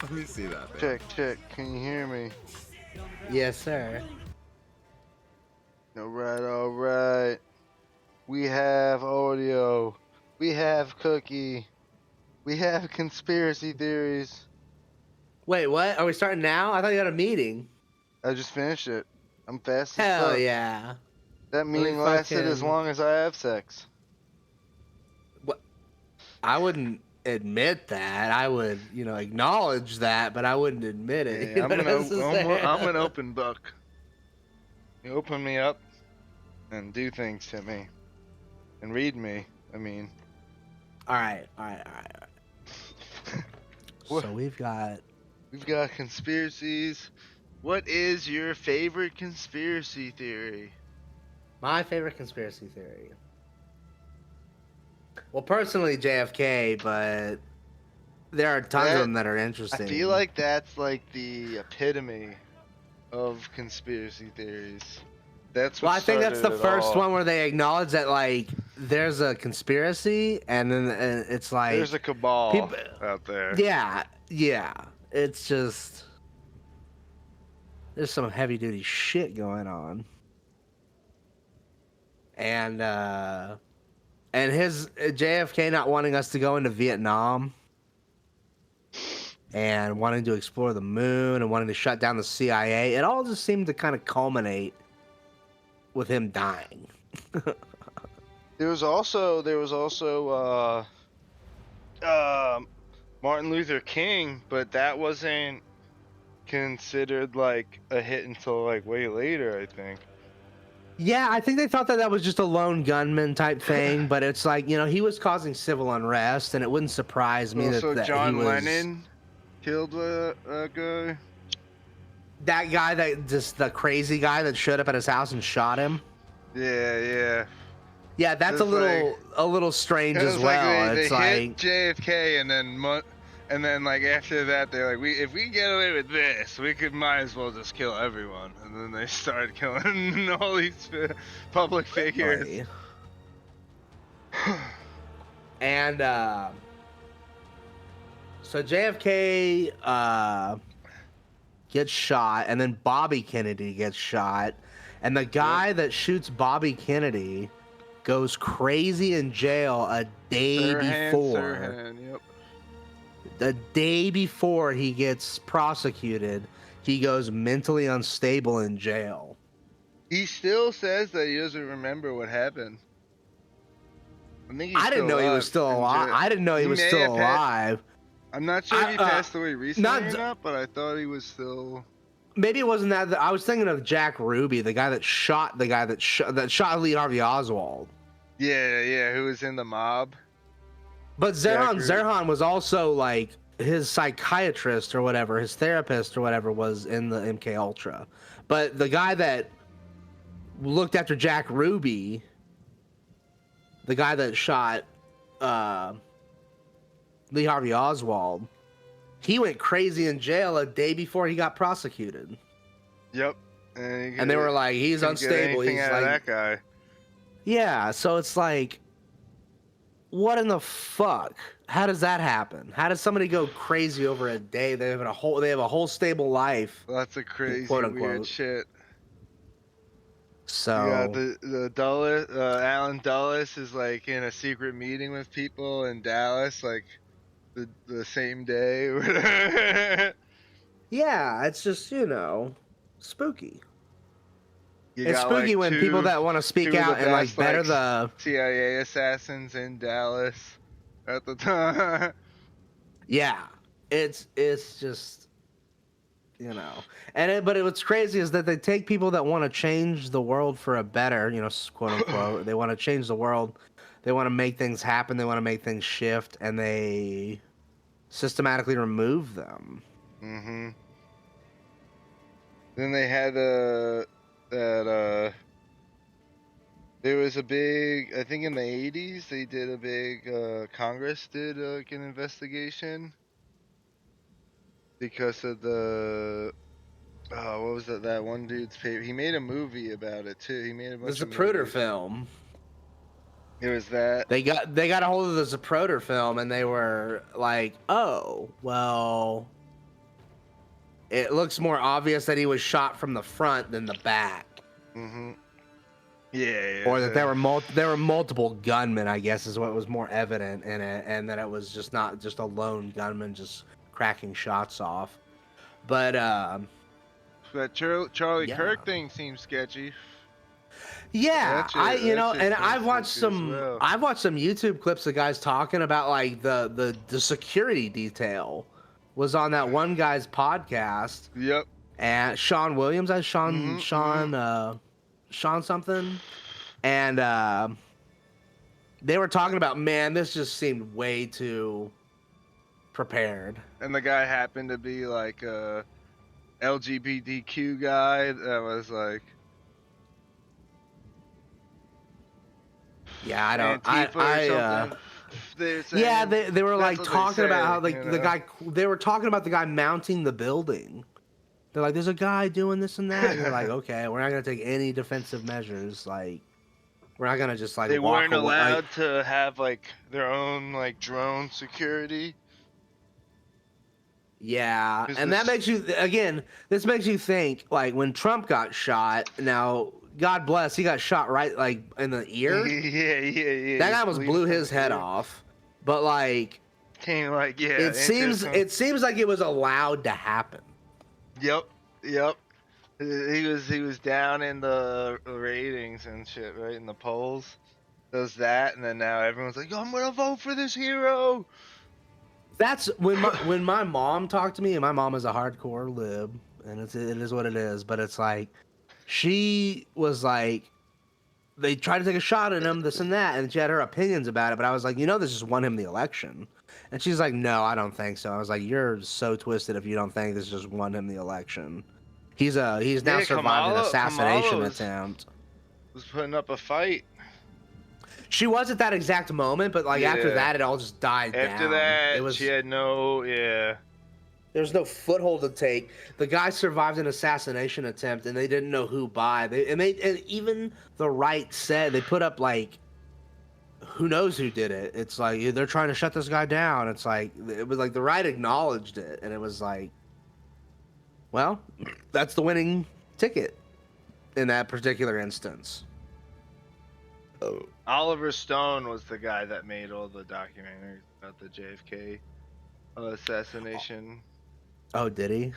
Let me see that. Man. Check. Can you hear me? Yes, sir. All right. We have audio. We have cookie. We have conspiracy theories. Wait, what? Are we starting now? I thought you had a meeting. I just finished it. I'm fast as Hell fuck. yeah. That Let me meeting lasted as fucking... long as I have sex. What? I wouldn't admit that. I would, acknowledge that, but I wouldn't admit it. Yeah, You know what I'm an open book. You open me up and do things to me. And read me, I mean. All right. What? So we've got conspiracies. What is your favorite conspiracy theory? my favorite conspiracy theory. Well, personally, JFK, but there are tons of them that are interesting. I feel like that's like the epitome of conspiracy theories. That's what Well, I think that's the started it first all. one where they acknowledge that, like, there's a conspiracy, and then it's like... There's a cabal people, out there. Yeah. It's just... There's some heavy-duty shit going on. And his JFK not wanting us to go into Vietnam and wanting to explore the moon and wanting to shut down the CIA, it all just seemed to kind of culminate with him dying. There was also Martin Luther King, but that wasn't considered like a hit until like way later, I think. Yeah, I think they thought that was just a lone gunman type thing, but it's like, he was causing civil unrest, and it wouldn't surprise me that John he was... Lennon killed a guy. That guy the crazy guy that showed up at his house and shot him. Yeah. Yeah, that's a little strange as well. They it's hit like JFK, and then like after that, they're like, if we get away with this, we might as well just kill everyone. And then they started killing all these public figures. And so JFK gets shot, and then Bobby Kennedy gets shot, and the guy that shoots Bobby Kennedy goes crazy in jail a day before. Yep. The day before he gets prosecuted, he goes mentally unstable in jail. He still says that he doesn't remember what happened. I didn't know he was still alive. I didn't know he was still alive. I'm not sure if he passed away recently or not, but I thought he was still. Maybe it wasn't that. I was thinking of Jack Ruby, the guy that shot that shot Lee Harvey Oswald. Yeah, who was in the mob. But Zerhan was also like his psychiatrist or whatever, his therapist or whatever was in the MK Ultra. But the guy that looked after Jack Ruby, the guy that shot Lee Harvey Oswald, he went crazy in jail a day before he got prosecuted. Yep. And they were like, he's unstable. He's out like, of that guy. Yeah, so it's like, what in the fuck? How does that happen? How does somebody go crazy over a day? They have a whole stable life. That's a crazy quote unquote weird shit. So yeah, the Dulles, Alan Dulles is like in a secret meeting with people in Dallas, like the same day. Yeah, it's just spooky. It's like spooky when people that want to speak out and like better the CIA assassins in Dallas at the time. Yeah, it's just but what's crazy is that they take people that want to change the world for a better, quote unquote. They want to change the world. They want to make things happen. They want to make things shift, and they systematically remove them. Mm-hmm. Then they had there was a big, I think in the 80s, they did a big, Congress did like an investigation because of what was that one dude's paper? He made a movie about it too. He made a bunch of Zapruder film. It was that. They got a hold of the Zapruder film, and they were like, oh, well, it looks more obvious that he was shot from the front than the back. Mm-hmm. Yeah. Or that there were multiple gunmen, I guess, is what was more evident in it, and that it was just not just a lone gunman just cracking shots off. But that Charlie yeah. Kirk thing seems sketchy. Yeah, I've watched some YouTube clips of guys talking about like the security detail was on that one guy's podcast. Yep. And Sean Williams, Sean something, and they were talking about, man, this just seemed way too prepared. And the guy happened to be like a LGBTQ guy that was like, yeah, I don't. They were like talking about how the guy. They were talking about the guy mounting the building. They're like, there's a guy doing this and that. And you're like, okay, we're not gonna take any defensive measures. Like, we're not gonna just like. They weren't allowed to have like their own like drone security. Yeah, and that makes you This makes you think like when Trump got shot. Now, God bless, he got shot right like in the ear. Yeah. That guy almost blew his head off. But like, it seems like it was allowed to happen. Yep. He was down in the ratings and shit, right, in the polls. Does that, and then now everyone's like, "I'm gonna vote for this hero." That's when my mom talked to me, and my mom is a hardcore lib, and it is what it is. But it's like, she was like, they tried to take a shot at him, this and that, and she had her opinions about it. But I was like, this just won him the election. And she's like, no, I don't think so. I was like, you're so twisted if you don't think this just won him the election. He's now survived an assassination attempt. Was putting up a fight. She was at that exact moment, but like after that, it all just died down. After that, she had there's no foothold to take. The guy survived an assassination attempt, and they didn't know who by. And even the right said they put up like, who knows who did it? It's like they're trying to shut this guy down. It's like it was like the right acknowledged it, and it was like, well, that's the winning ticket in that particular instance. Oh. Oliver Stone was the guy that made all the documentaries about the JFK assassination. Oh, did he?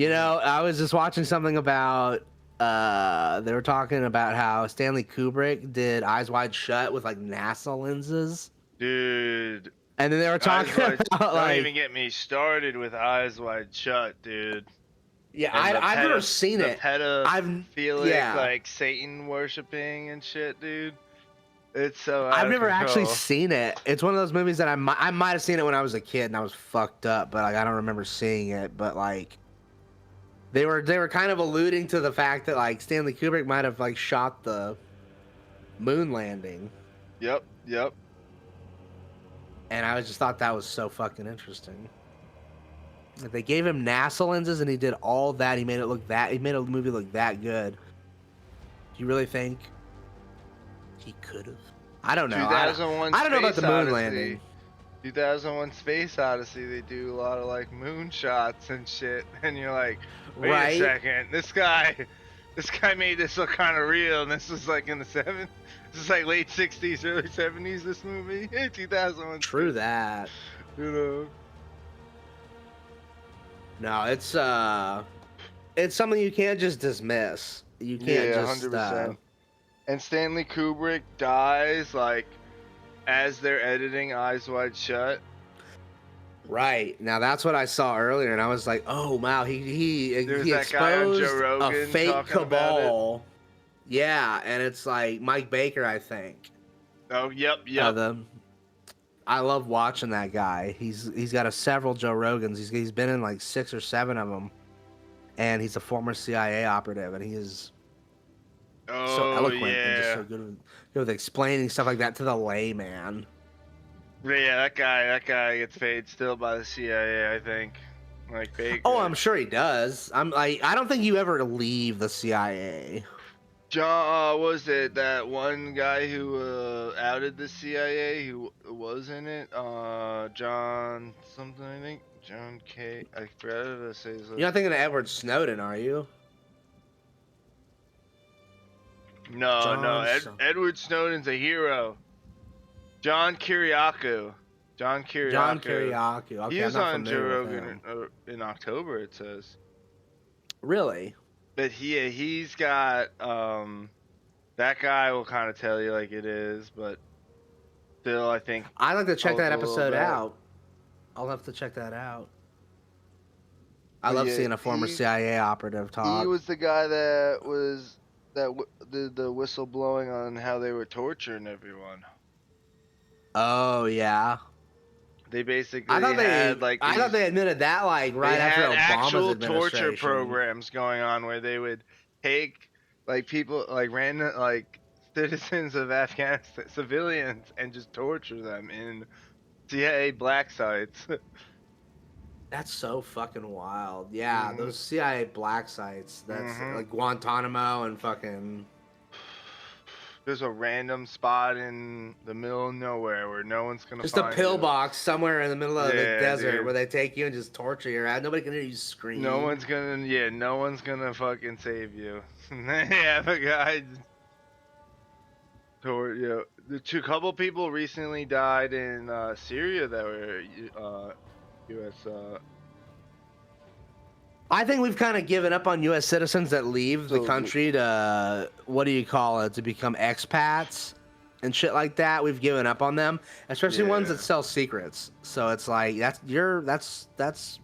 I was just watching something about they were talking about how Stanley Kubrick did Eyes Wide Shut with like NASA lenses. Dude. And then they were talking about don't even get me started with Eyes Wide Shut, dude. Yeah, I've never seen it. Pedophilic, like Satan worshipping and shit, dude. It's so I've never actually seen it. It's one of those movies that I might have seen it when I was a kid and I was fucked up, but like I don't remember seeing it. But like they were kind of alluding to the fact that like Stanley Kubrick might have like shot the moon landing. Yep. And I just thought that was so fucking interesting. If they gave him NASA lenses and he did all that, he made a movie look that good. Do you really think he could have? I don't know. 2001 I don't know about the moon Odyssey. landing. 2001 Space Odyssey, they do a lot of like moon shots and shit, and you're like, wait a second, this guy made this look kind of real, and this was like in the 70s. This is like late 60s, early 70s. This movie, 2001. True that. No, it's something you can't just dismiss. You can't just 100%. And Stanley Kubrick dies like as they're editing Eyes Wide Shut. Right. Now that's what I saw earlier, and I was like, oh wow, he exposed a fake cabal. Yeah, and it's like Mike Baker, I think. Oh, yep. I love watching that guy. He's got several Joe Rogans. He's been in like 6 or 7 of them, and he's a former CIA operative, and he is so eloquent and just so good with explaining stuff like that to the layman. Yeah, that guy gets paid still by the CIA, I think. Like Baker. Oh, I'm sure he does. I don't think you ever leave the CIA. John, was it that one guy who outed the CIA who was in it? John something, I think. John K. I forgot how to say his You're last. not thinking of Edward Snowden, are you? No. John Edward Snowden's a hero. John Kiriakou. John Kiriakou. Okay, He I'm was not on Joe familiar with Rogan him. in October, it says. Really? But he's got that guy will kind of tell you like it is, but still, I think I'd like to check that a little episode bit. out. I'll have to check that out. I But love yeah, seeing a former CIA operative talk. He was the guy that did the whistle blowing on how they were torturing everyone. Oh yeah. They basically I thought they admitted that like right they after had Obama's actual torture administration. programs going on where they would take like people like random like citizens of Afghanistan, civilians, and just torture them in CIA black sites. That's so fucking wild. Yeah, Mhm. those CIA black sites. That's like Guantanamo and fucking. There's a random spot in the middle of nowhere where no one's gonna Just find a pillbox somewhere in the middle of the desert dude. where they take you and just torture you. Nobody can hear you scream. No one's gonna fucking save you. They have a guy. The couple people recently died in Syria that were U.S. I think we've kind of given up on U.S. citizens that leave the country to to become expats and shit like that. We've given up on them, especially ones that sell secrets. So it's like that's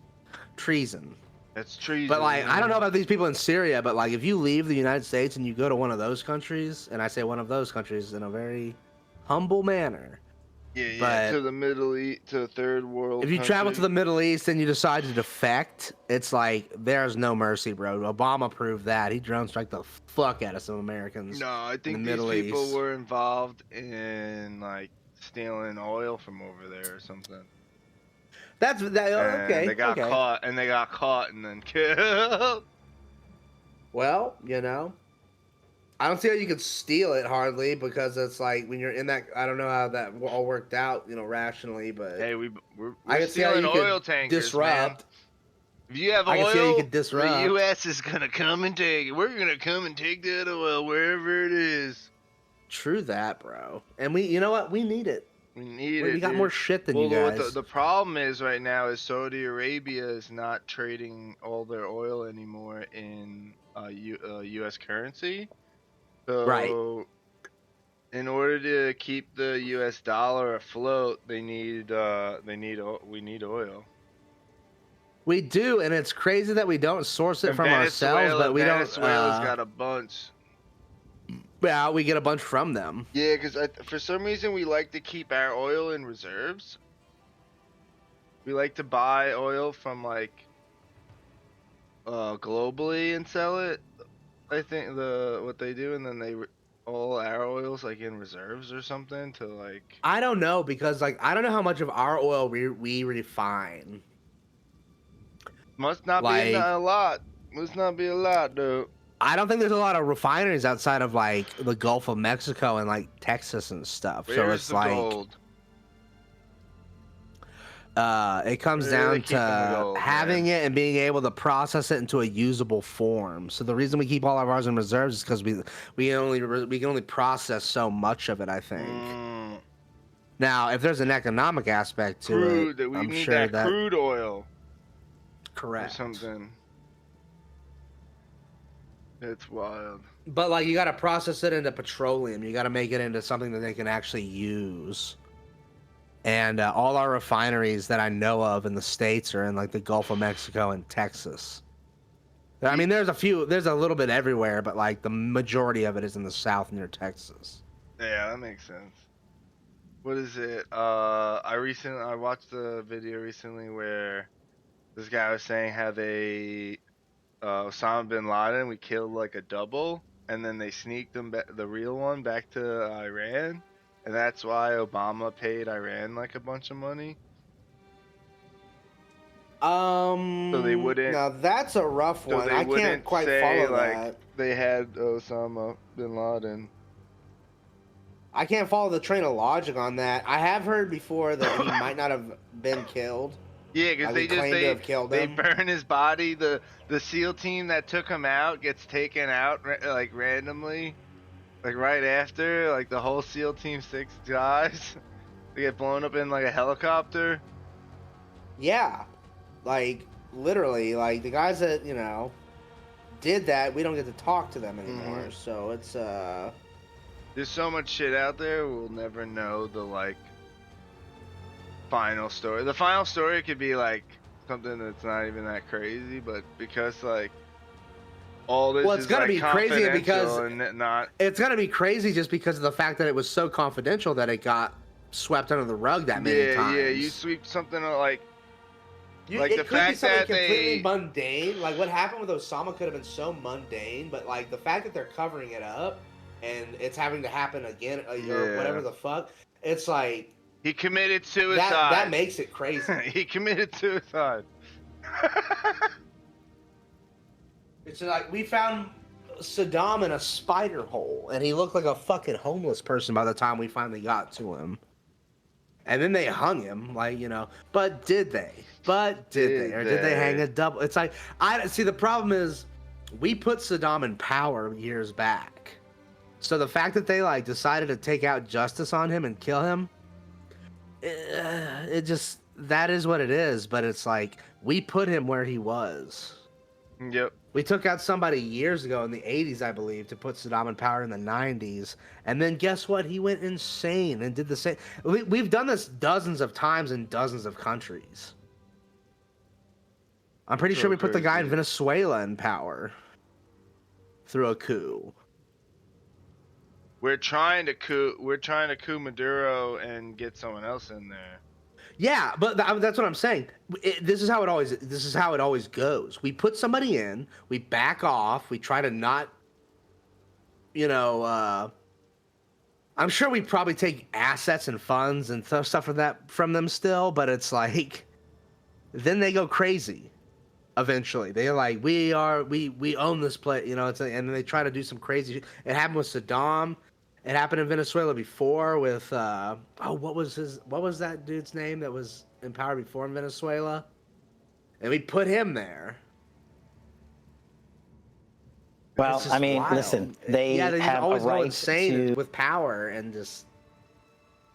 treason. That's treason. But like, I don't know about these people in Syria, but like, if you leave the United States and you go to one of those countries, and I say one of those countries in a very humble manner. Yeah, to the Middle East, to a third world. If you travel to the Middle East and you decide to defect, it's like there's no mercy, bro. Obama proved that. He drone strike the fuck out of some Americans. No, I think these people were involved in like stealing oil from over there or something. Okay. They got caught, and then killed. Well, I don't see how you could steal it hardly, because it's like when you're in that. I don't know how that all worked out, rationally, but hey, we're I can see how you oil could tankers, disrupt. Man. If you have I oil, can see how you could disrupt. The U.S. is gonna come and take it. We're gonna come and take that oil wherever it is. True that, bro. And you know what? We need it. We need it. We got more shit than you guys. The problem is right now is Saudi Arabia is not trading all their oil anymore in U.S. currency. So, right. In order to keep the U.S. dollar afloat, we need oil. We do, and it's crazy that we don't source it from ourselves, but we don't. Venezuela's got a bunch. Yeah, we get a bunch from them. Yeah, because for some reason we like to keep our oil in reserves. We like to buy oil from like globally and sell it. I think what they do, and then all our oil's like in reserves or something to like. I don't know, because like I don't know how much of our oil we refine. Must not be a lot. Must not be a lot, though. I don't think there's a lot of refineries outside of like the Gulf of Mexico and like Texas and stuff. So it's like gold? It comes down to having it and being able to process it into a usable form. So the reason we keep all of ours in reserves is because we can only process so much of it, I think. Now, if there's an economic aspect to it, I'm sure that crude oil. Correct. Or something. It's wild. But like, you got to process it into petroleum. You got to make it into something that they can actually use. And all our refineries that I know of in the States are in like the Gulf of Mexico and Texas. I mean, there's a little bit everywhere, but like the majority of it is in the South near Texas. Yeah, that makes sense. What is it? I watched a video recently where this guy was saying how they Osama bin Laden, we killed like a double, and then they sneaked the real one back to Iran, and that's why Obama paid Iran like a bunch of money. So they wouldn't. Now that's a rough So one. they I wouldn't can't quite say follow like that. they had Osama bin Laden. I can't follow the train of logic on that. I have heard before that he might not have been killed. Yeah, because Like, to have killed they him. burn his body. The SEAL team that took him out gets taken out like randomly, like right after. Like the whole SEAL team 6 dies. They get blown up in like a helicopter. Yeah, like literally, like the guys that did that, we don't get to talk to them anymore. Mm-hmm. So it's There's so much shit out there. We'll never know the like final story. The final story could be like something that's not even that crazy, but because like all this it's is gonna like be crazy because and not. It's gonna be crazy just because of the fact that it was so confidential that it got swept under the rug that many times. Yeah, you sweep something like. Like it the could fact be something that completely mundane. Like what happened with Osama could have been so mundane, but like the fact that they're covering it up and it's having to happen again or whatever the fuck, it's like he committed suicide. That makes it crazy. He committed suicide. It's like we found Saddam in a spider hole, and he looked like a fucking homeless person by the time we finally got to him. And then they hung him, like, but did they? But did they? Or did they hang a double? It's like, I see, the problem is we put Saddam in power years back. So the fact that they, like, decided to take out justice on him and kill him, it just, that is what it is. But it's like, we put him where he was. Yep. We took out somebody years ago in the 80s, I believe, to put Saddam in power in the 90s. And then guess what? He went insane and did the same. We've done this dozens of times in dozens of countries. I'm pretty sure we put the guy in Venezuela in power through a coup. We're trying to coup Maduro and get someone else in there. Yeah, but that's what I'm saying. This is how it always goes. We put somebody in, we back off, we try to not, I'm sure we probably take assets and funds and stuff from them still, but it's like, then they go crazy. Eventually, they're like, we own this place, and then they try to do some crazy shit. It happened with Saddam. It happened in Venezuela before with what was that dude's name that was in power before in Venezuela? And we put him there. Well, I mean, wild. Listen, they have always a right go insane to... with power, and just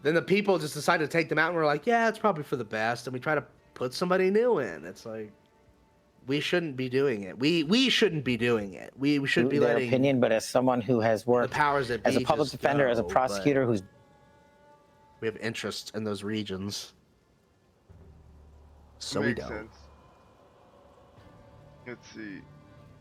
then the people just decide to take them out, and we're like, yeah, it's probably for the best, and we try to put somebody new in. It's like, we shouldn't be doing it. We shouldn't be doing it. We should be letting their opinion. But as someone who has worked as a public defender, as a prosecutor, we have interests in those regions, so we don't. Sense. Let's see.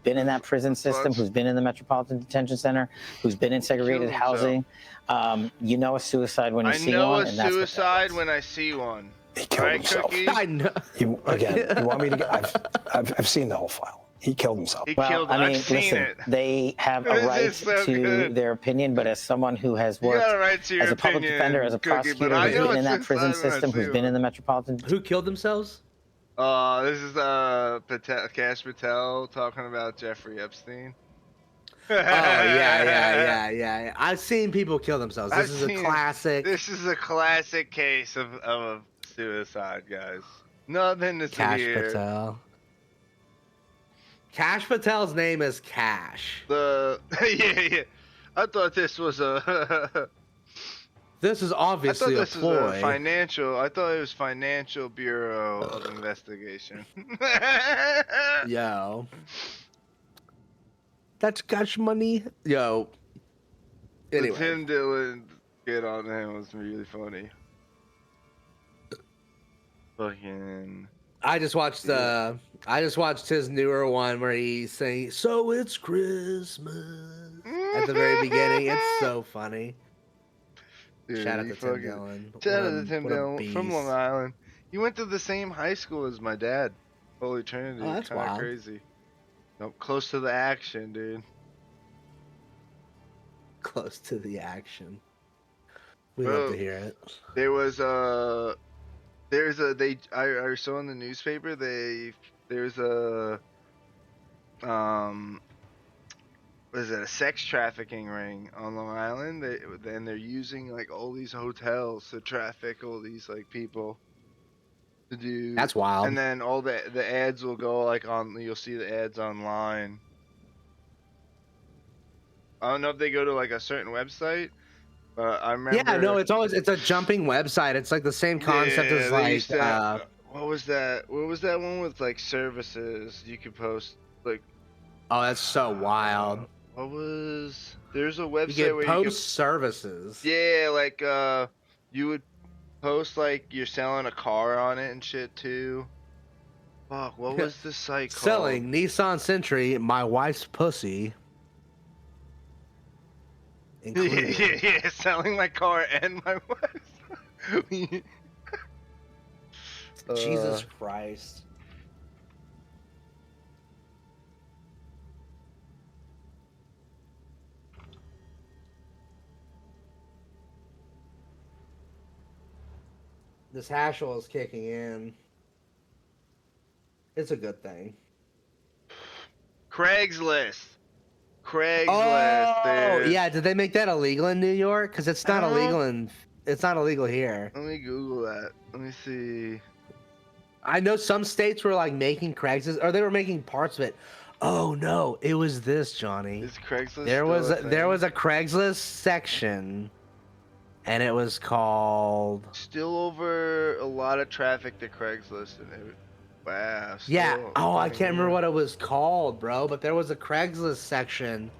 Been in that prison system, who's been in the Metropolitan Detention Center, who's been in segregated housing. A suicide when you see one. I know a suicide when I see one. He killed himself. Cookie? I know. You want me to get? I've seen the whole file. He killed himself. I've seen it. They have a right to their opinion, but as someone who has worked as a public defender, as a prosecutor, who's been in that prison system, who's been in the Metropolitan... Who killed themselves? This is Cash Patel talking about Jeffrey Epstein. Oh, yeah. I've seen people kill themselves. This is a classic. This is a classic case of suicide, guys. Nothing to see here. Cash Patel. Cash Patel's name is Cash. Yeah. I thought this was a. This is obviously a ploy. I thought it was Financial Bureau of Investigation. Yo. That's cash money. Yo. Anyway. The Tim Dillon get on him was really funny. Fucking. I just watched his newer one where he's saying, "So it's Christmas" at the very beginning. It's so funny. Dude, Shout out to Tim Dillon. Shout out to Tim Dillon from Long Island. You went to the same high school as my dad. Holy Trinity. Oh, that's kind of wild. crazy. Nope, close to the action, dude. Close to the action. We love to hear it. There was I saw in the newspaper there's a what is it, a sex trafficking ring on Long Island. They're using like all these hotels to traffic all these like people to do. That's wild. And then all the ads will go like you'll see the ads online. I don't know if they go to like a certain website, but I remember. Yeah, no, it's a jumping website. It's like the same concept as like what was that? What was that one with like services you could post like? Oh, that's so wild. There's a website you where post you could, services. Yeah, like you would post like you're selling a car on it and shit too. Fuck, what was the site called? Selling Nissan Sentry, my wife's pussy. Yeah, selling my car and my wife. Jesus Christ. This Hashel is kicking in. It's a good thing. Craigslist, Oh, dude. yeah. Did they make that illegal in New York? Because it's not illegal it's not illegal here. Let me Google that. Let me see. I know some states were like making Craigslist, or they were making parts of it. Oh no, it was this, Johnny. Is Craigslist? There was a Craigslist section, and it was called. Still over a lot of traffic to Craigslist and it. Wow. Yeah. Oh, I can't remember what it was called, bro. But there was a Craigslist section,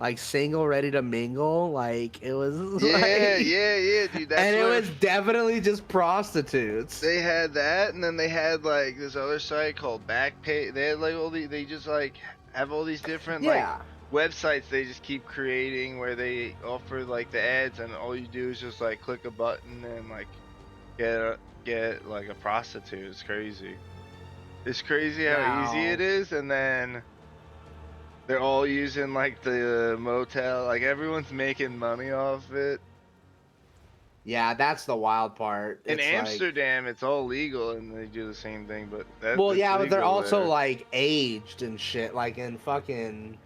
like single, ready to mingle. Like it was. Yeah, like, yeah, dude. That's and it was definitely just prostitutes. They had that, and then they had like this other site called Backpage. They had like they just like have all these different like websites they just keep creating where they offer like the ads, and all you do is just like click a button and like get like a prostitute. It's crazy. It's crazy how easy it is, and then they're all using like the motel. Like everyone's making money off it. Yeah, that's the wild part. In Amsterdam, it's all legal, and they do the same thing. But but they're also like aged and shit. Like in fucking.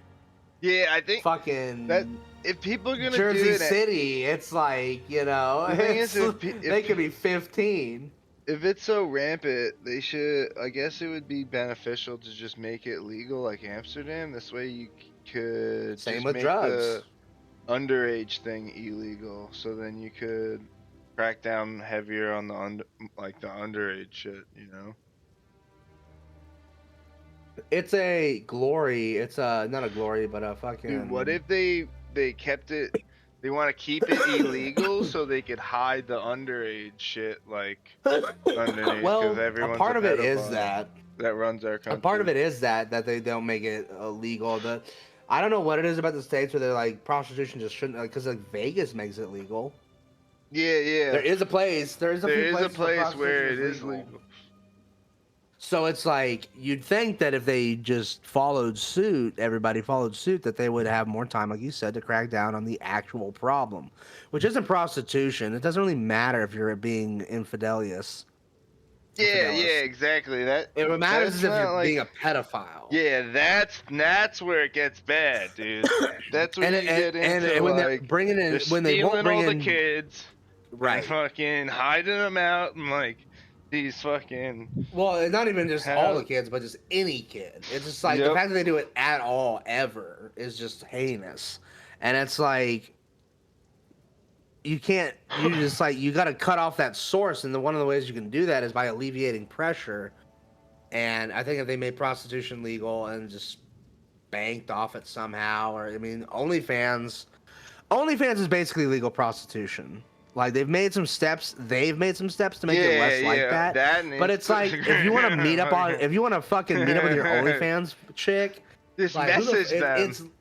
Yeah, I think fucking. That if people are gonna Jersey do it, City, it's like the thing is, they could be 15. If it's so rampant, they should. I guess it would be beneficial to just make it legal, like Amsterdam. This way, you could same just with make drugs. The underage thing illegal, so then you could crack down heavier on the underage shit. You know. It's a glory. It's not a glory, but a fucking. Dude, what if they kept it? They want to keep it illegal so they could hide the underage shit like underneath. Well, everyone's a part of it is that runs our country. A part of it is that they don't make it illegal. I don't know what it is about the states where they're like prostitution just shouldn't, because like Vegas makes it legal. Yeah. There is a place. There is a place where it is legal. So it's like you'd think that if they just everybody followed suit, that they would have more time, like you said, to crack down on the actual problem, which isn't prostitution. It doesn't really matter if you're being infidelious. Yeah, exactly. It matters if you're being a pedophile. Yeah, that's where it gets bad, dude. That's when you get into when they're bringing in when they won't bring all in the kids, right? And fucking hiding them out and like. These fucking not even just all the kids, but just any kid. It's just like the fact that they do it at all ever is just heinous. And it's like you just like you got to cut off that source, and one of the ways you can do that is by alleviating pressure. And I think if they made prostitution legal and just banked off it somehow, or I mean OnlyFans is basically legal prostitution. Like they've made some steps to make it less like that. But it's like if you want to meet up fucking meet up with your OnlyFans chick, just like, message them.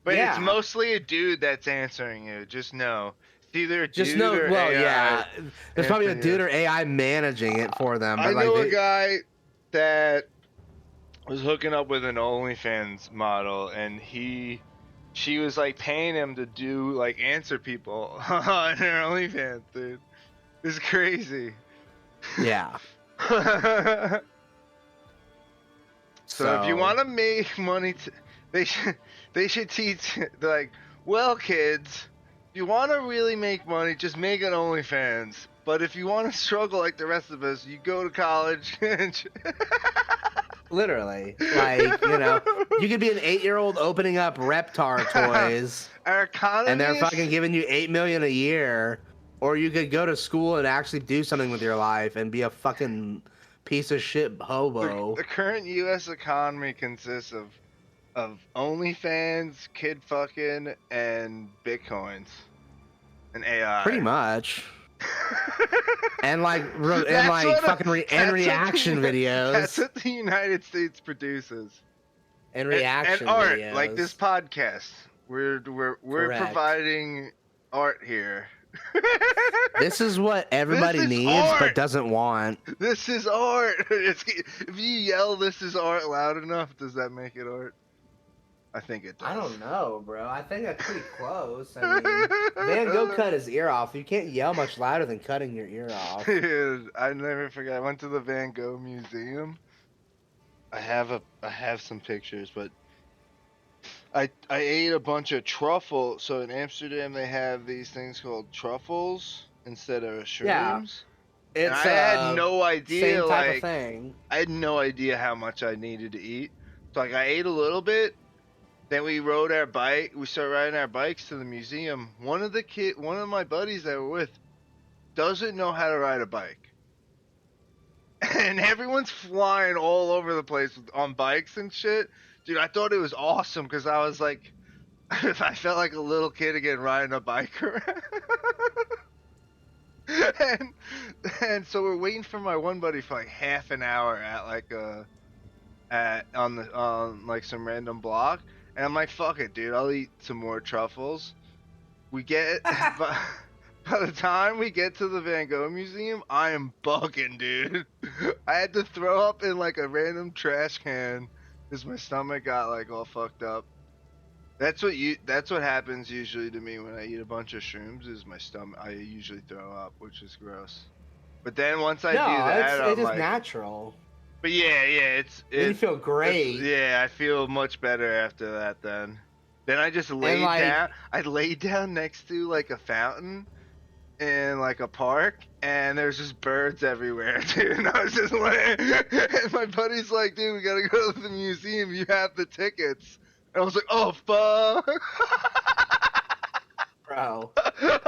It's mostly a dude that's answering you. Just know. It's either a dude or AI. There's probably a dude or AI managing it for them. But I know a guy that was hooking up with an OnlyFans model, and she was like paying him to do like answer people on her OnlyFans, dude. It's crazy. Yeah. So if you want to make money, they should teach like, well, kids, if you want to really make money, just make an OnlyFans. But if you want to struggle like the rest of us, you go to college. Literally, like, you know, you could be an 8-year-old opening up Reptar toys, Our economy, and they're fucking giving you $8 million a year, or you could go to school and actually do something with your life and be a fucking piece of shit hobo. The current U.S. economy consists of OnlyFans, kid fucking, and bitcoins, and AI. Pretty much. And reaction videos. That's what the United States produces. And reaction and art, videos. like this podcast. We're providing art here. This is what everybody needs but doesn't want. This is art. If you yell "This is art" loud enough, does that make it art? I think it does. I don't know, bro. I think that's pretty close. I mean, Van Gogh cut his ear off. You can't yell much louder than cutting your ear off. Dude, I never forget. I went to the Van Gogh Museum. I have some pictures, but I ate a bunch of truffle. So in Amsterdam, they have these things called truffles instead of shrooms. Yeah. And I had no idea. Same type of thing. I had no idea how much I needed to eat. So like I ate a little bit. Then we rode our bike. We started riding our bikes to the museum. One of my buddies that were with, doesn't know how to ride a bike, and everyone's flying all over the place on bikes and shit. Dude, I thought it was awesome because I was like, I felt like a little kid again riding a bike around. and so we're waiting for my one buddy for like half an hour at like on like some random block. And I'm like, fuck it, dude. I'll eat some more truffles. We get by the time we get to the Van Gogh Museum, I am bugging, dude. I had to throw up in like a random trash can because my stomach got like all fucked up. That's what happens usually to me when I eat a bunch of shrooms. Is my stomach? I usually throw up, which is gross. But then once I do that, it's like, natural. But yeah, you feel great. Yeah, I feel much better after that. Then I just laid down. I laid down next to like a fountain in like a park, and there's just birds everywhere, dude. And I was just laying. And my buddy's like, "Dude, we gotta go to the museum. You have the tickets." And I was like, "Oh fuck." Bro,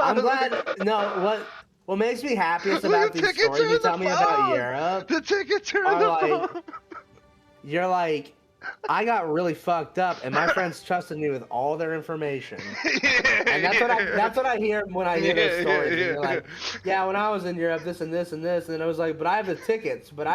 I'm glad. No, what makes me happiest about these stories you tell me about Europe, the tickets are in the phone. You're like, I got really fucked up, and my friends trusted me with all their information. And that's what I hear when I hear those stories. And you're like, yeah, when I was in Europe, this and this and this, and I was like, but I have the tickets. And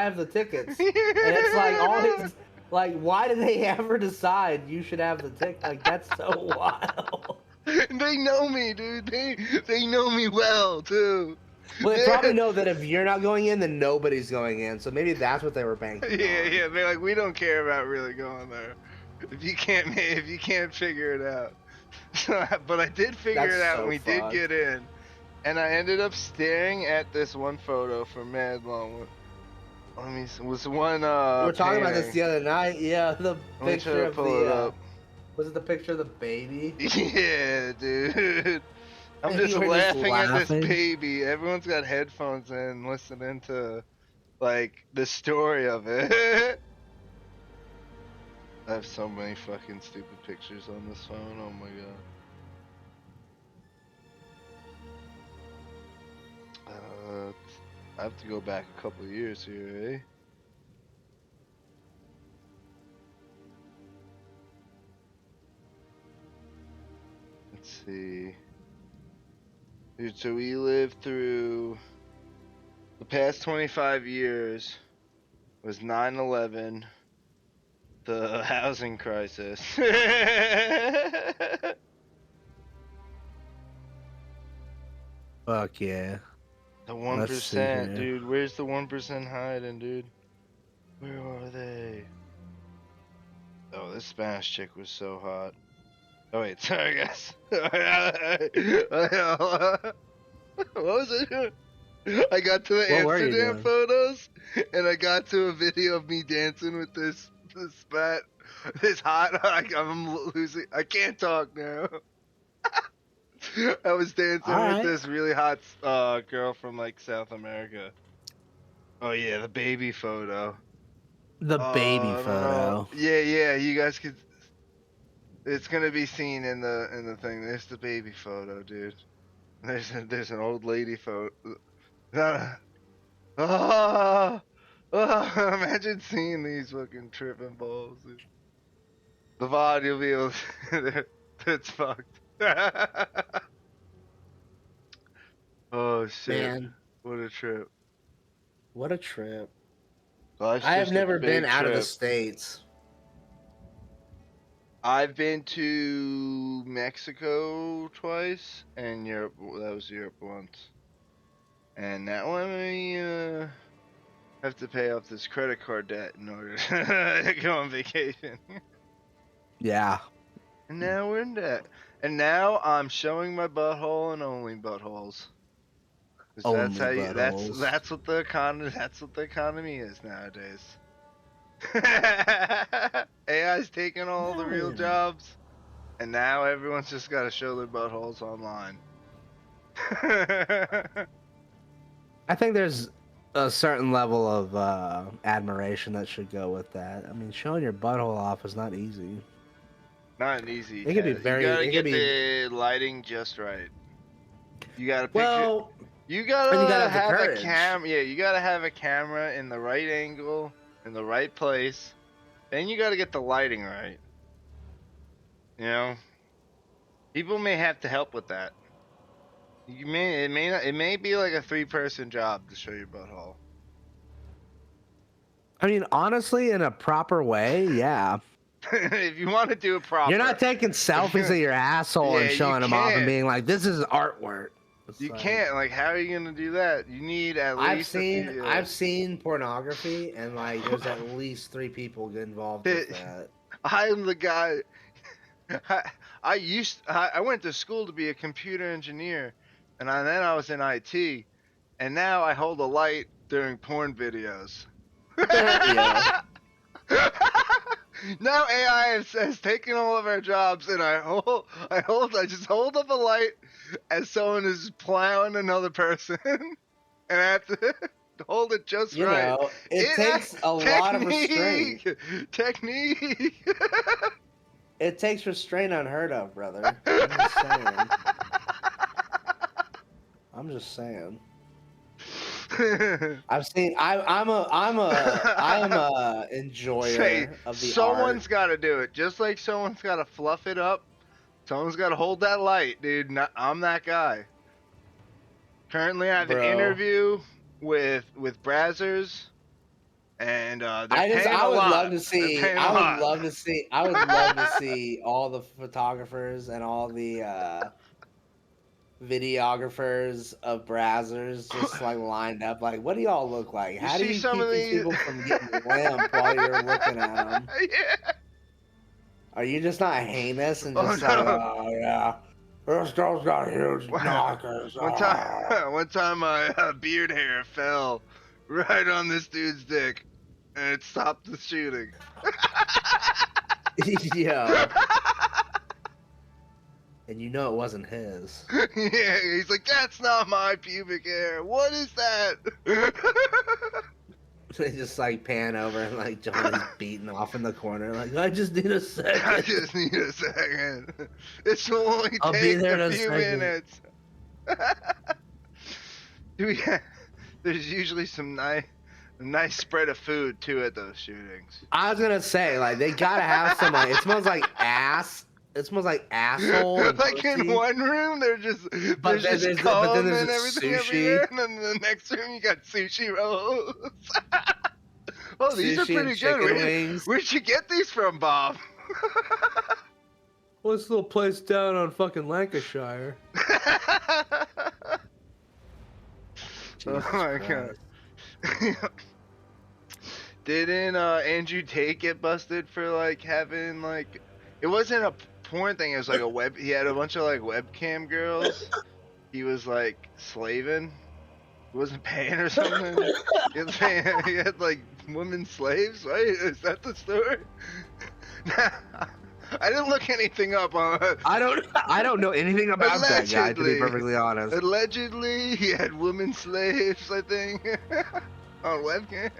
it's like all these, like, why did they ever decide you should have the ticket? Like, that's so wild. They know me, dude. They know me well, too. Well, they probably know that if you're not going in, then nobody's going in. So maybe that's what they were banking on. Yeah. They're like, we don't care about really going there if you can't figure it out. But I did figure it out, and we did get in. And I ended up staring at this one photo for mad long. Let me see. Was one. We were talking about this the other night. Yeah, the picture of the. Was it the picture of the baby? Yeah, dude. I'm just laughing at this baby. Everyone's got headphones in, listening to, like, the story of it. I have so many fucking stupid pictures on this phone. Oh my god. I have to go back a couple of years here, eh? Let's see. Dude, so we lived through the past 25 years was 9/11, the housing crisis. Fuck yeah. The 1%, dude. Where's the 1% hiding, dude? Where are they? Oh, this Spanish chick was so hot. Oh wait, sorry guys. What was it? I got to the What were you Amsterdam doing? photos, and I got to a video of me dancing with this fat, this hot. I'm losing. I can't talk now. I was dancing All with right. this really hot girl from like South America. Oh yeah, the baby photo. The baby I don't know. photo. Yeah. You guys could. It's gonna be seen in the thing. There's the baby photo, dude. There's an old lady photo. Oh, imagine seeing these fucking tripping balls. Dude. The VOD you'll be able to, it's fucked. Oh shit. Man, What a trip. what a trip. Life's I have just a never been big out of the trip. States. I've been to Mexico twice, and Europe. That was Europe once. And that one we have to pay off this credit card debt in order to go on vacation. Yeah. And now we're in debt. And now I'm showing my butthole and only buttholes. 'Cause Only that's how you. buttholes. That's what the economy. That's what the economy is nowadays. AI's taking all the real jobs, and now everyone's just got to show their buttholes online. I think there's a certain level of admiration that should go with that. I mean, showing your butthole off is not easy. Not an easy. It could be task. very- You gotta it get could be- the lighting just right. You gotta picture. Well, You gotta, and you gotta have the have a courage. Yeah, you gotta have a camera in the right angle, in the right place. Then you gotta get the lighting right. You know, people may have to help with that. It may be like a 3-person job to show your butthole. I mean, honestly, in a proper way, yeah. If you want to do it proper, You're not taking selfies of your asshole Yeah, and you showing them off and can't. being like, "This is artwork." It's You like- can't. Like, how are you gonna do that? You need at least. I've seen pornography, and like, there's at least 3 people get involved with that. I'm the guy. I went to school to be a computer engineer, and then I was in IT, and now I hold a light during porn videos. Yeah. Now AI has taken all of our jobs, and I just hold up a light as someone is plowing another person, and I have to hold it just You right. know, it takes a lot of restraint. Technique. It takes restraint unheard of, brother. I'm just saying. I'm just saying. I've seen. I'm a enjoyer Say, of the someone's art. got to do it. Just like someone's got to fluff it up. Someone's got to hold that light, dude. I'm that guy. Currently, I have an interview with Brazzers, and I would love to see. I would love to see all the photographers and all the videographers of Brazzers just like lined up. Like, what do y'all look like? How do you keep these people from getting limp while you're looking at them? Yeah. Are you just not heinous and just like, oh yeah, this girl's got huge knockers. One time my beard hair fell right on this dude's dick, and it stopped the shooting. Yeah. And you know it wasn't his. Yeah, he's like, that's not my pubic hair. What is that? They just like pan over and like Johnny's beating off in the corner. Like, I just need a second. I just need a second. This will only I'll be take there in a a few second. minutes. There's usually some nice spread of food too at those shootings. I was gonna say, like, they gotta have some. Like, it smells like ass. It smells like asshole. And Like in pussy. one room, there's just But then there's and everything sushi. everywhere, and then in the next room you got sushi rolls. Oh, these are Sushi and pretty chicken good. wings. Where'd you get these from, Bob? Well, this little place down on fucking Lancashire. Oh my god. Didn't Andrew Tate get busted for like having like it wasn't a porn thing, it was like a he had a bunch of like webcam girls he was like slaving. wasn't paying or something. He had like women slaves, right? Is that the story? I didn't look anything up on it. I don't know anything about that guy, to be perfectly honest. Allegedly, he had women slaves, I think, on webcam.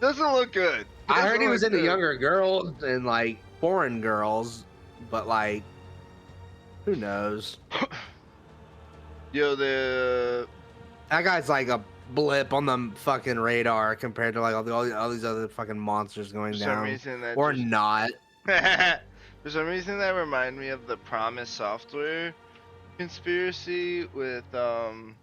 Doesn't look good. I heard he was into younger girls and like foreign girls, but like, who knows? Yo, that guy's like a blip on the fucking radar compared to like all these other fucking monsters going down, or not. For some reason, that remind me of the Promise Software conspiracy with I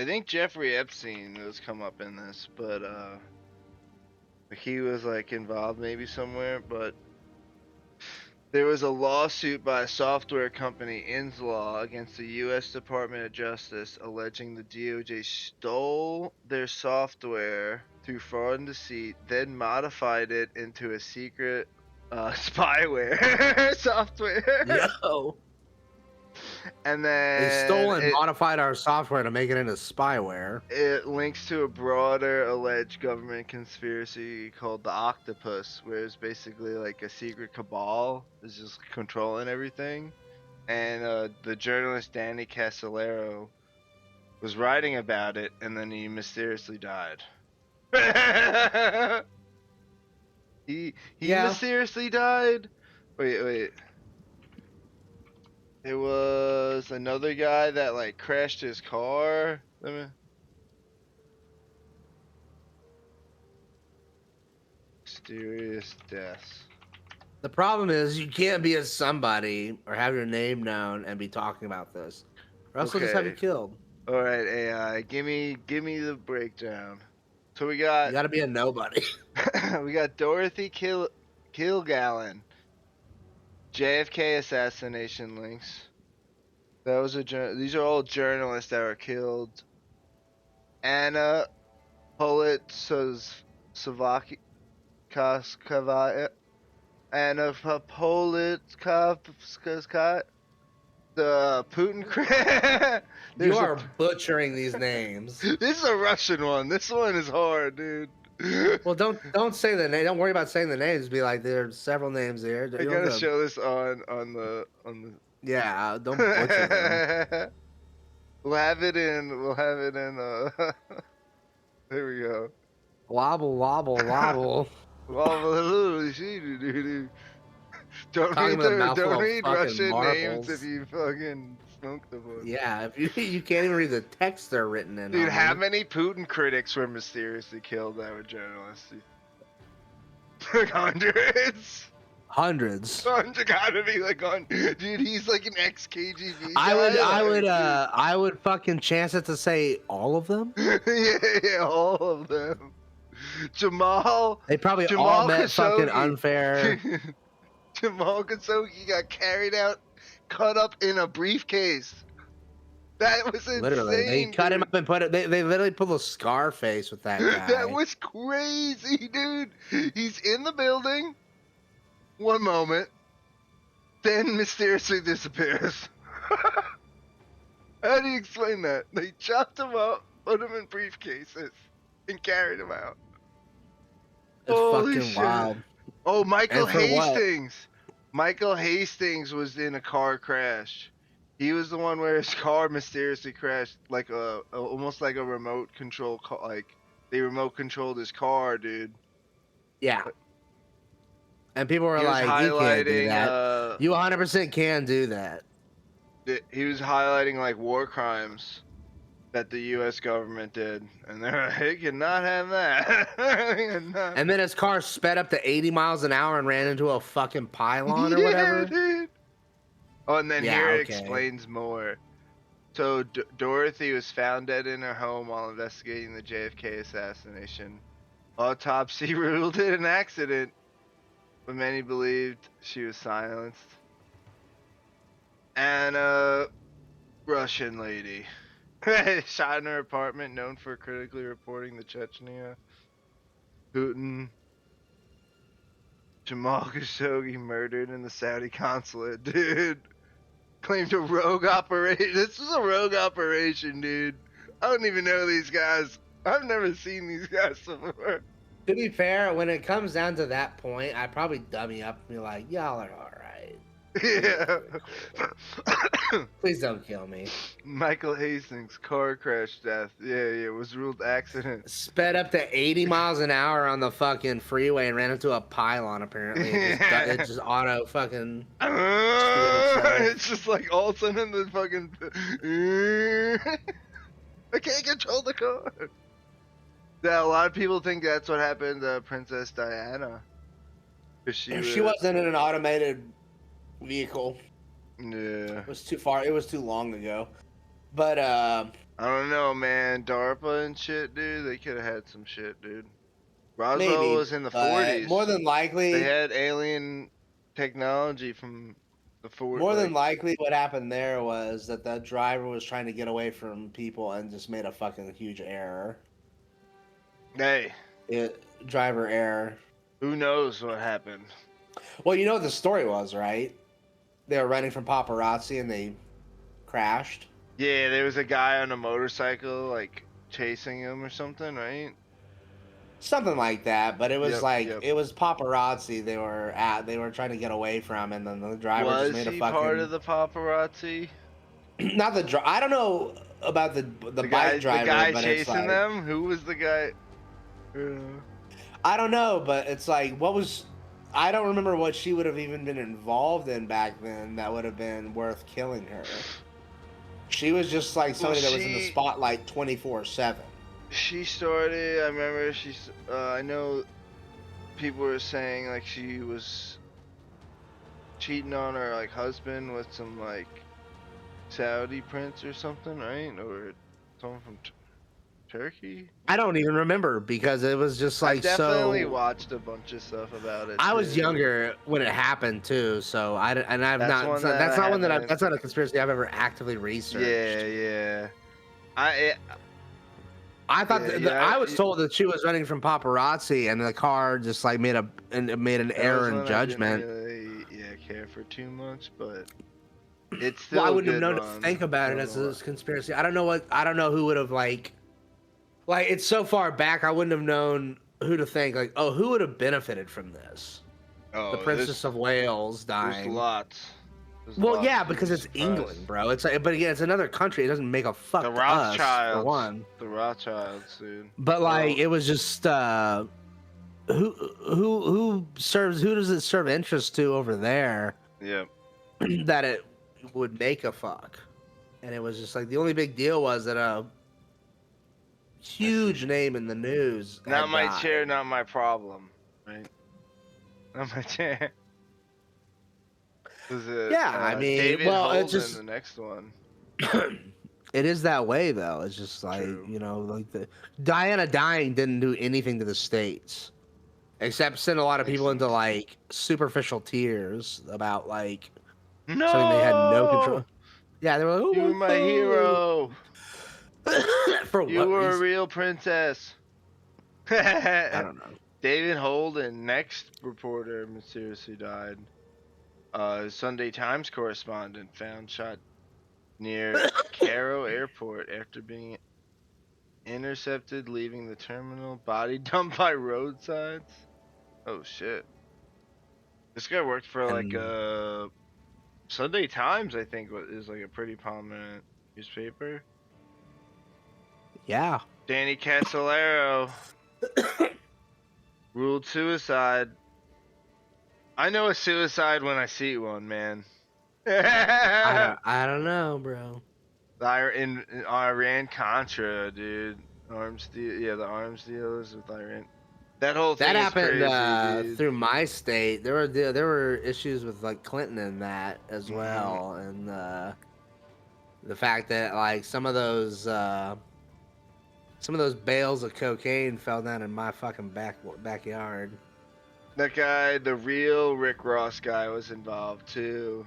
think Jeffrey Epstein has come up in this, but he was like involved maybe somewhere, but there was a lawsuit by a software company, Inslaw, against the U.S. Department of Justice, alleging the DOJ stole their software through fraud and deceit, then modified it into a secret spyware software. Yo. And then they stole and modified our software to make it into spyware. It links to a broader alleged government conspiracy called the Octopus, where it's basically like a secret cabal is just controlling everything. And the journalist Danny Casolaro was writing about it, and then he mysteriously died. he mysteriously died? Wait. It was another guy that like crashed his car. Mysterious deaths. The problem is you can't be a somebody or have your name known and be talking about this, or else they'll just have you killed. All right, AI, give me the breakdown. So we got. You gotta be a nobody. We got Dorothy Kilgallen. JFK assassination links. These are all journalists that were killed. Anna Politkovskaya. Anna Politkovskaya. The Putin. You are butchering these names. This is a Russian one. This one is hard, dude. Well, don't say the name. Don't worry about saying the names. Be like, there's several names here. I gotta show this on the. Yeah, don't butcher them. We'll have it in. There we go. Wobble. Don't read Russian names if you fucking smoke the book. Yeah, if you can't even read the text they're written in. Dude, how many Putin critics were mysteriously killed that were journalists? Hundreds. Gotta be like on. Dude, he's like an ex-KGB guy. I would fucking chance it to say all of them. yeah, all of them. They probably all met fucking unfair. Jamal Khashoggi got carried out, cut up in a briefcase. That was insane. Literally, they cut him up and put it. They literally pulled a Scarface with that guy. That was crazy, dude. He's in the building. One moment, then mysteriously disappears. How do you explain that? They chopped him up, put him in briefcases, and carried him out. It's fucking wild. Oh, Michael Hastings. Michael Hastings was in a car crash. He was the one where his car mysteriously crashed, like almost like a remote control car. Like they remote controlled his car, dude. Yeah. And people were like, "You can't do that. You 100% can do that." He was highlighting like war crimes that the U.S. government did, and they're like, "He cannot have that." And then his car sped up to 80 miles an hour and ran into a fucking pylon or whatever. Dude. Oh, and then it explains more. So Dorothy was found dead in her home while investigating the JFK assassination. Autopsy ruled it an accident, but many believed she was silenced. And a Russian lady shot in her apartment, known for critically reporting the Chechnya. Putin Jamal Khashoggi murdered in the Saudi consulate, dude. Claimed a rogue operation. This was a rogue operation, dude. I don't even know these guys. I've never seen these guys before. To be fair, when it comes down to that point, I'd probably dummy up and be like, y'all are all right. Yeah. Please don't kill me. Michael Hastings, car crash death. Yeah, was ruled accident. Sped up to 80 miles an hour on the fucking freeway and ran into a pylon, apparently. It just auto fucking... It's just like all of a sudden the fucking... I can't control the car. Yeah, a lot of people think that's what happened to Princess Diana. She wasn't in an automated vehicle. Yeah. It was too far. It was too long ago. But, I don't know, man. DARPA and shit, dude. They could have had some shit, dude. Roswell maybe, was in the 40s. More than likely... They had alien technology from the 40s. More than likely, what happened there was that the driver was trying to get away from people and just made a fucking huge error. Hey. Driver error. Who knows what happened? Well, you know what the story was, right? They were running from paparazzi and they crashed. Yeah, there was a guy on a motorcycle, like, chasing him or something, right? Something like that, but it was it was paparazzi they were trying to get away from, and then the driver just made a fucking... Was he part of the paparazzi? Not the I don't know about the bike driver, the guy but chasing it's like, them? Who was the guy? I don't know, but it's like, what was... I don't remember what she would have even been involved in back then that would have been worth killing her. She was just like somebody that was in the spotlight 24/7. She started, I remember I know people were saying like she was cheating on her like husband with some like Saudi prince or something, right? Or someone from Turkey? I don't even remember because it was just like I definitely watched a bunch of stuff about it. I was younger when it happened too, so that's not a conspiracy I've ever actively researched. Yeah. I thought I was told that she was running from paparazzi and the car just like made an error in judgment. I didn't really, care for too much, but it's still. Well, I wouldn't have known to think about it as a conspiracy. I don't know who would have like it's so far back. I wouldn't have known who to think. Like, oh, who would have benefited from this? Oh, the Princess of Wales dying. There's lots. Well, yeah, because it's England, bro. It's like, but again, it's another country. It doesn't make a fuck to us, for one. The Rothschilds, dude. But like, it was just who does it serve interest to over there? Yeah. That it would make a fuck, and it was just like the only big deal was that a huge name in the news. Not my chair, not my problem, right? Not my chair. I mean, David well, it's Holden, just the next one. It is that way though. It's just like like the Diana dying didn't do anything to the states, except send a lot of people into like superficial tears about like something they had no control. Yeah, they were like, "Oh, you were my hero. For you were a real princess." I don't know. David Holden, next reporter, mysteriously died. Sunday Times correspondent found shot near Cairo Airport after being intercepted leaving the terminal. Body dumped by roadsides. Oh shit! This guy worked for like Sunday Times, I think, is like a pretty prominent newspaper. Yeah. Danny Casolaro ruled suicide. I know a suicide when I see one, man. I don't know, bro. In Iran-Contra, dude. The arms dealers with Iran. That whole thing happened crazy, through my state. There were issues with like Clinton and that as well, and the fact that like some of those bales of cocaine fell down in my fucking backyard. That guy, the real Rick Ross guy, was involved too.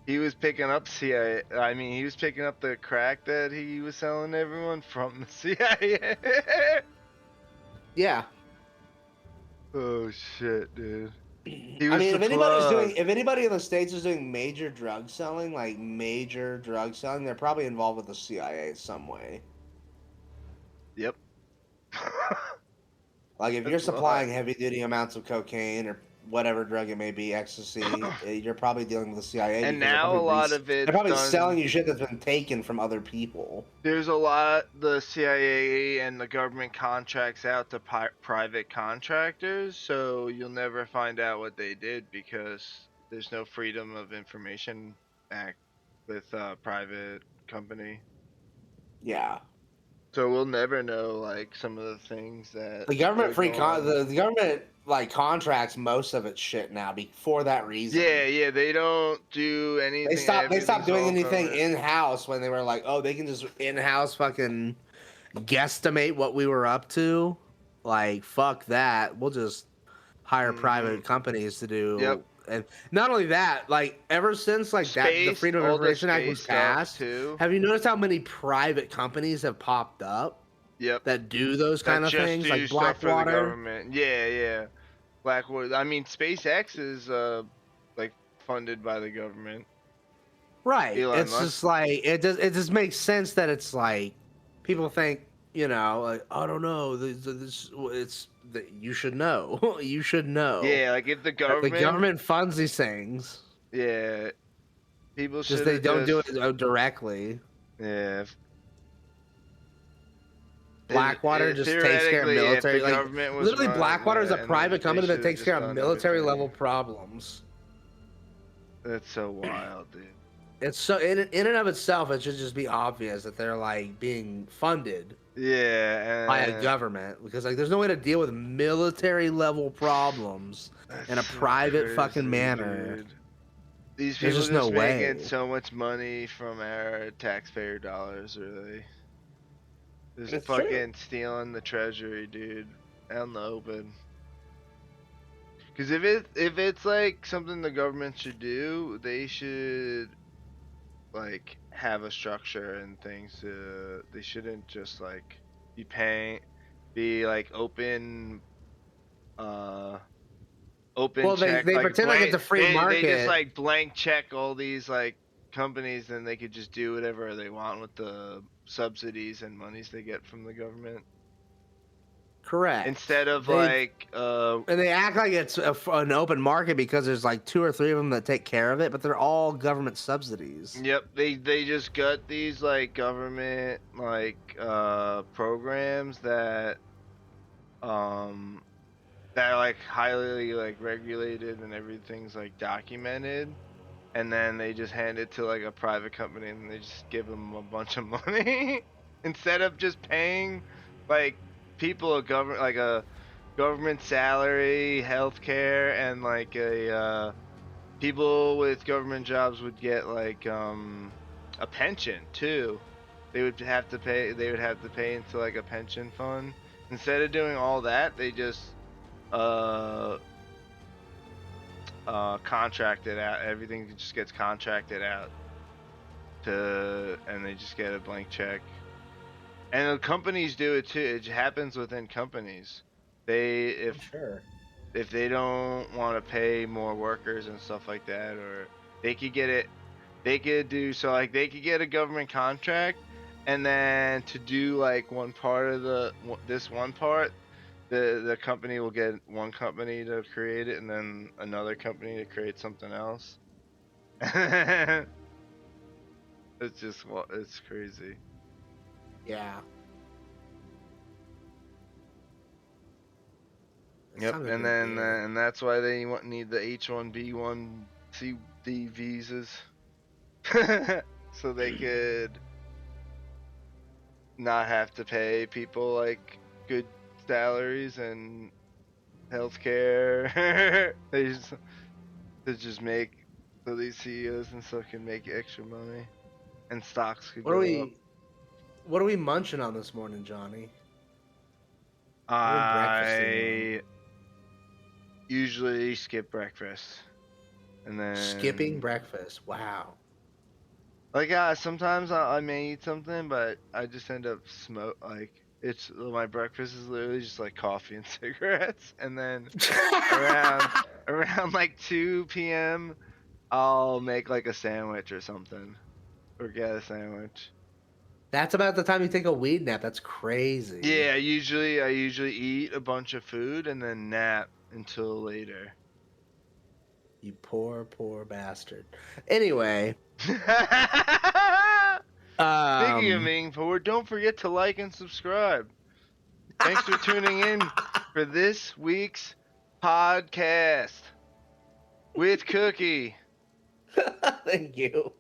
He was picking up CIA. I mean, he was picking up the crack that he was selling to everyone from the CIA. Yeah. Oh shit, dude. He I was mean, the if anybody in the States is doing major drug selling, like major drug selling, they're probably involved with the CIA some way. Yep. Like if you're That's why. supplying heavy duty amounts of cocaine or whatever drug it may be, ecstasy, you're probably dealing with the CIA And because they're now probably a lot of they're it's probably done. selling you shit that's been taken from other people. There's a lot the CIA and the government contracts out to private contractors, so you'll never find out what they did because there's no Freedom of Information Act with private company. Yeah. So we'll never know like some of the things that The government are going on. the government like contracts most of its shit now for that reason. Yeah, they don't do anything. They stopped doing anything Government. in house when they were like, oh, they can just in house fucking guesstimate what we were up to. Like, fuck that. We'll just hire private companies to do. Yep. And not only that, like ever since like Space, the Freedom of all the Information Act was space stuff, passed, too. have you noticed how many private companies have popped up? Yep. That do those kind of just things, do like stuff for the Blackwater. government. Yeah. Blackwater. I mean, SpaceX is like funded by the government. Right. Elon It's Musk. just like it just makes sense that it's like people think, you know, like I don't know, you should know. You should know. Yeah, like if the government. The government funds these things. Yeah. People should. Just they don't do it directly. Yeah. Blackwater just takes care of military. If the Like government was literally, running Blackwater is a it, and private they company that should've takes just care of done military everything. level problems. That's so wild, dude. It's so in and of itself, it should just be obvious that they're like being funded Yeah. by a government because like there's no way to deal with military level problems in a so private crazy, fucking manner. dude. These There's people just no making way. so much money from our taxpayer dollars, really. Just It's fucking stealing the treasury, dude, out in the open. Because if it's like something the government should do, they should like have a structure and things. They shouldn't just like be like open. Open Well, check. they Like pretend like it's a free market. They just like blank check all these like companies, and they could just do whatever they want with the subsidies and monies they get from the government. Correct. Instead of and they act like it's an open market because there's like 2 or 3 of them that take care of it, but they're all government subsidies. Yep, they just got these like government like programs that that are like highly like regulated and everything's like documented, and then they just hand it to like a private company and they just give them a bunch of money instead of just paying like people a government salary, healthcare, and like people with government jobs would get like a pension too. They would have to pay into like a pension fund. Instead of doing all that, they just contracted out. Everything just gets contracted out and they just get a blank check. And the companies do it too. It happens within companies. If they don't want to pay more workers and stuff like that, or they could get it, they could do so like they could get a government contract, and then to do like one part of this one part, the company will get one company to create it, and then another company to create something else. It's crazy. Yeah. Yep, and then and that's why they need the H-1B/1C visas, so they could not have to pay people like good salaries and healthcare. They just make so these CEOs and stuff can make extra money, and stocks could go up. What are we munching on this morning, Johnny? I usually skip breakfast, and then skipping breakfast. Wow. Like sometimes I may eat something, but I just end up my breakfast is literally just like coffee and cigarettes, and then around like 2 p.m. I'll make like a sandwich or something, or get a sandwich. That's about the time you take a weed nap. That's crazy. Yeah, I usually eat a bunch of food and then nap until later. You poor bastard. Anyway. Speaking of being poor, don't forget to like and subscribe. Thanks for tuning in for this week's podcast with Cookie. Thank you.